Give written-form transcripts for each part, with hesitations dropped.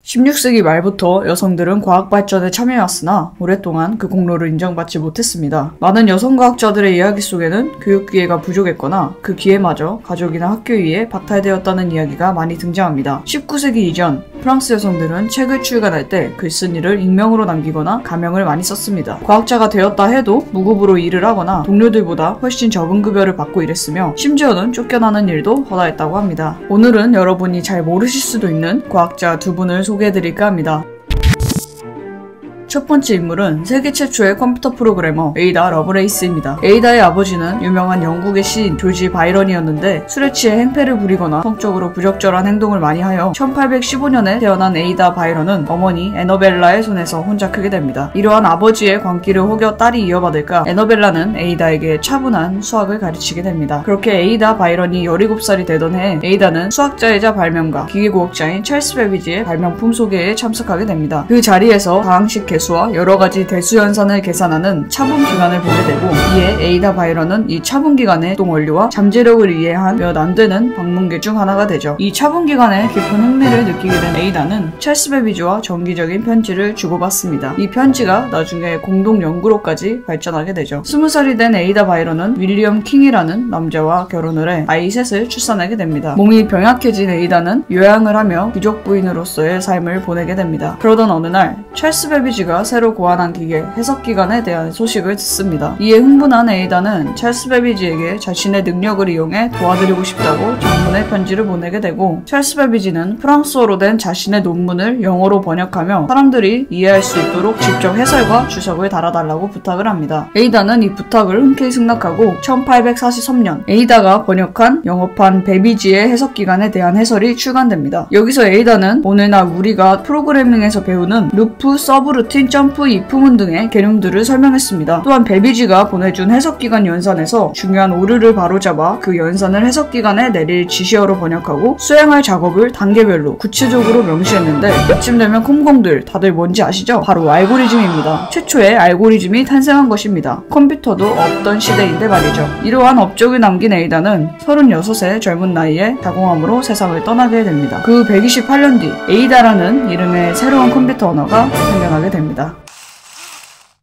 16세기 말부터 여성들은 과학 발전에 참여해왔으나 오랫동안 그 공로를 인정받지 못했습니다. 많은 여성 과학자들의 이야기 속에는 교육 기회가 부족했거나 그 기회마저 가족이나 학교 위에 박탈되었다는 이야기가 많이 등장합니다. 19세기 이전 프랑스 여성들은 책을 출간할 때 글쓴 일을 익명으로 남기거나 가명을 많이 썼습니다. 과학자가 되었다 해도 무급으로 일을 하거나 동료들보다 훨씬 적은 급여를 받고 일했으며 심지어는 쫓겨나는 일도 허다했다고 합니다. 오늘은 여러분이 잘 모르실 수도 있는 과학자 두 분을 소개해드릴까 합니다. 첫 번째 인물은 세계 최초의 컴퓨터 프로그래머 에이다 러브레이스입니다. 에이다의 아버지는 유명한 영국의 시인 조지 바이런이었는데 술에 취해 행패를 부리거나 성적으로 부적절한 행동을 많이 하여 1815년에 태어난 에이다 바이런은 어머니 에너벨라의 손에서 혼자 크게 됩니다. 이러한 아버지의 광기를 혹여 딸이 이어받을까 에너벨라는 에이다에게 차분한 수학을 가르치게 됩니다. 그렇게 에이다 바이런이 17살이 되던 해에 에이다는 수학자이자 발명가, 기계공학자인 찰스 베비지의 발명품 소개에 참석하게 됩니다. 그 자리에서 다항식 개수와 여러가지 대수연산을 계산하는 차분기관을 보게 되고 이에 에이다 바이런은 이 차분기관의 동원료와 잠재력을 이해한 몇 안되는 방문객 중 하나가 되죠. 이 차분기관에 깊은 흥미를 느끼게 된 에이다는 찰스 베비지와 정기적인 편지를 주고받습니다. 이 편지가 나중에 공동 연구로까지 발전하게 되죠. 20살이 된 에이다 바이런은 윌리엄 킹이라는 남자와 결혼을 해 아이 셋을 출산하게 됩니다. 몸이 병약해진 에이다는 요양을 하며 귀족 부인으로서의 삶을 보내게 됩니다. 그러던 어느 날 찰스 베비지가 새로 고안한 기계 해석기관에 대한 소식을 듣습니다. 이에 흥분한 에이다는 찰스 베비지에게 자신의 능력을 이용해 도와드리고 싶다고 장문의 편지를 보내게 되고 찰스 베비지는 프랑스어로 된 자신의 논문을 영어로 번역하며 사람들이 이해할 수 있도록 직접 해설과 주석을 달아달라고 부탁을 합니다. 에이다는 이 부탁을 흔쾌히 승낙하고 1843년 에이다가 번역한 영어판 베비지의 해석기관에 대한 해설이 출간됩니다. 여기서 에이다는 오늘날 우리가 프로그래밍에서 배우는 루프, 서브루틴, 점프, 이프문 등의 개념들을 설명했습니다. 또한 베비지가 보내준 해석기관 연산에서 중요한 오류를 바로잡아 그 연산을 해석기관에 내릴 지시어로 번역하고 수행할 작업을 단계별로 구체적으로 명시했는데 이쯤 되면 컴공들 다들 뭔지 아시죠? 바로 알고리즘입니다. 최초의 알고리즘이 탄생한 것입니다. 컴퓨터도 없던 시대인데 말이죠. 이러한 업적을 남긴 에이다는 36의 젊은 나이에 자공함으로 세상을 떠나게 됩니다. 그 128년 뒤 에이다라는 이름의 새로운 컴퓨터 언어가 생겨나게 됩니다.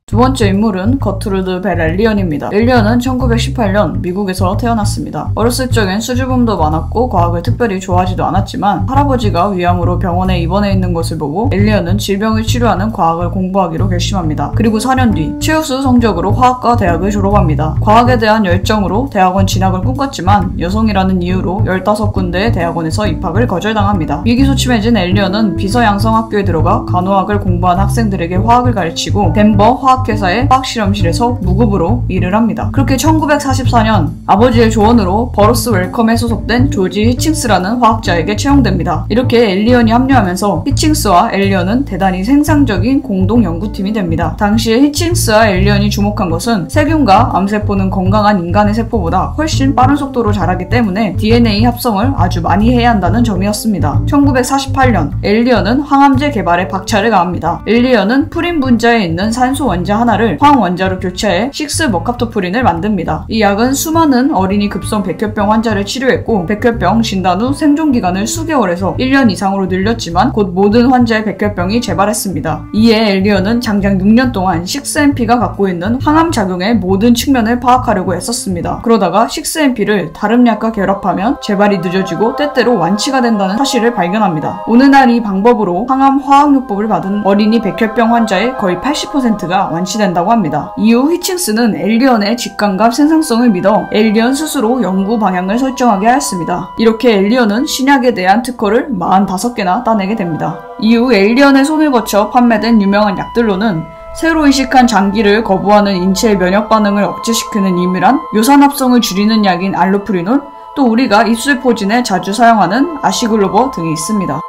두 번째 인물은 거트루드 벨 엘리언입니다. 엘리언은 1918년 미국에서 태어났습니다. 어렸을 적엔 수줍음도 많았고 과학을 특별히 좋아하지도 않았지만 할아버지가 위암으로 병원에 입원해 있는 것을 보고 엘리언은 질병을 치료하는 과학을 공부하기로 결심합니다. 그리고 4년 뒤 최우수 성적으로 화학과 대학을 졸업합니다. 과학에 대한 열정으로 대학원 진학을 꿈꿨지만 여성이라는 이유로 15군데의 대학원에서 입학을 거절당합니다. 위기소침해진 엘리언은 비서양성학교에 들어가 간호학을 공부한 학생들에게 화학을 가르치고 덴버 화학회사의 화학실험실에서 무급으로 일을 합니다. 그렇게 1944년 아버지의 조언으로 버러스 웰컴에 소속된 조지 히칭스라는 화학자에게 채용됩니다. 이렇게 엘리언이 합류하면서 히칭스와 엘리언은 대단히 생산적인 공동 연구팀이 됩니다. 당시에 히칭스와 엘리언이 주목한 것은 세균과 암세포는 건강한 인간의 세포보다 훨씬 빠른 속도로 자라기 때문에 DNA 합성을 아주 많이 해야 한다는 점이었습니다. 1948년 엘리언은 항암제 개발에 박차를 가합니다. 엘리언은 푸린 분자에 있는 산소 원자 하나를 황 원자로 교체해 6-머캅토프린을 만듭니다. 이 약은 수많은 어린이 급성 백혈병 환자를 치료했고 백혈병 진단 후 생존기간을 수개월에서 1년 이상으로 늘렸지만 곧 모든 환자의 백혈병이 재발했습니다. 이에 엘리언은 장장 6년 동안 6-MP가 갖고 있는 항암 작용의 모든 측면을 파악하려고 애썼습니다. 그러다가 6-MP를 다른 약과 결합하면 재발이 늦어지고 때때로 완치가 된다는 사실을 발견합니다. 오늘날 이 방법으로 항암 화학요법을 받은 어린이 백혈병 환자의 거의 80%가 완치된다고 합니다. 이후 히칭스는 엘리언의 직감과 생산성을 믿어 엘리언 스스로 연구 방향을 설정하게 하였습니다. 이렇게 엘리언은 신약에 대한 특허를 45개나 따내게 됩니다. 이후 엘리언의 손을 거쳐 판매된 유명한 약들로는 새로 이식한 장기를 거부하는 인체의 면역 반응을 억제시키는 이밀한 요산합성을 줄이는 약인 알로프리놀, 또 우리가 입술 포진에 자주 사용하는 아시글로버 등이 있습니다.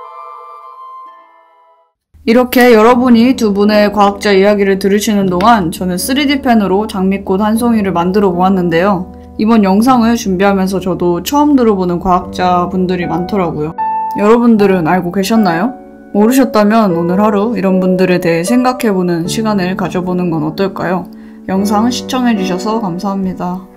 이렇게 여러분이 두 분의 과학자 이야기를 들으시는 동안 저는 3D펜으로 장미꽃 한 송이를 만들어 보았는데요. 이번 영상을 준비하면서 저도 처음 들어보는 과학자 분들이 많더라고요. 여러분들은 알고 계셨나요? 모르셨다면 오늘 하루 이런 분들에 대해 생각해보는 시간을 가져보는 건 어떨까요? 영상 시청해주셔서 감사합니다.